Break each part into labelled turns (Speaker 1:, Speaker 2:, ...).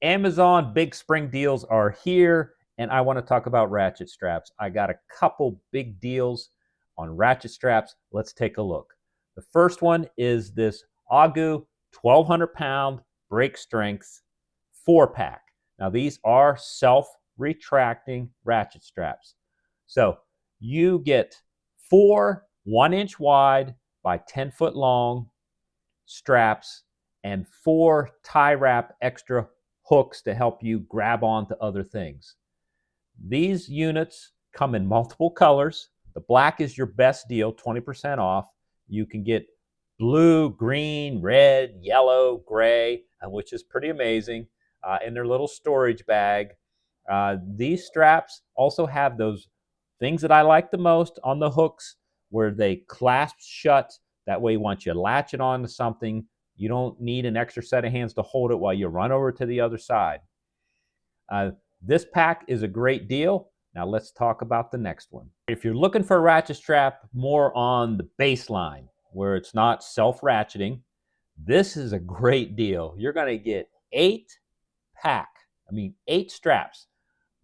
Speaker 1: Amazon big spring deals are here, and I want to talk about ratchet straps. I got a couple big deals on ratchet straps. Let's take a look. The first one is this Agu 1,200-pound brake strength 4-pack. Now, these are self-retracting ratchet straps. So you get 4 1-inch wide by 10-foot long straps and 4 tie wrap extra hooks to help you grab onto other things. These units come in multiple colors. The black is your best deal, 20% off. You can get blue, green, red, yellow, gray, which is pretty amazing, in their little storage bag. These straps also have those things that I like the most on the hooks where they clasp shut. That way, once you latch it onto something, you don't need an extra set of hands to hold it while you run over to the other side. This pack is a great deal. Now let's talk about the next one. If you're looking for a ratchet strap more on the baseline, where it's not self-ratcheting, this is a great deal. You're going to get 8 straps,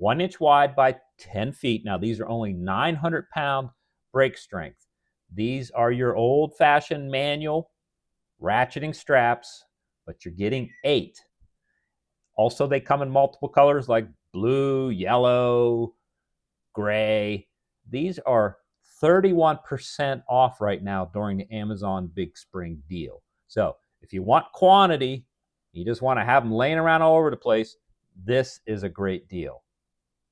Speaker 1: 1-inch wide by 10 feet. Now these are only 900-pound brake strength. These are your old-fashioned manual ratcheting straps, but you're getting 8. Also, they come in multiple colors like blue, yellow, gray. These are 31% off right now during the Amazon Big Spring deal. So if you want quantity, you just want to have them laying around all over the place, this is a great deal.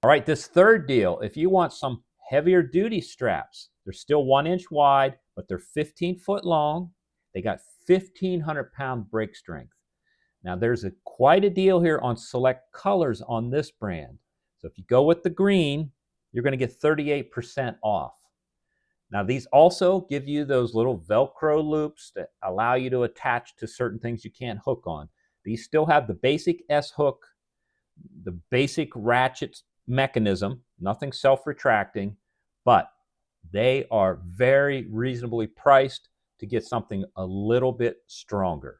Speaker 1: All right, this third deal, if you want some heavier duty straps, they're still 1-inch wide, but they're 15-foot long. They got 1,500-pound brake strength. Now, there's quite a deal here on select colors on this brand. So if you go with the green, you're going to get 38% off. Now, these also give you those little Velcro loops that allow you to attach to certain things you can't hook on. These still have the basic S-hook, the basic ratchet mechanism, nothing self-retracting, but they are very reasonably priced to get something a little bit stronger.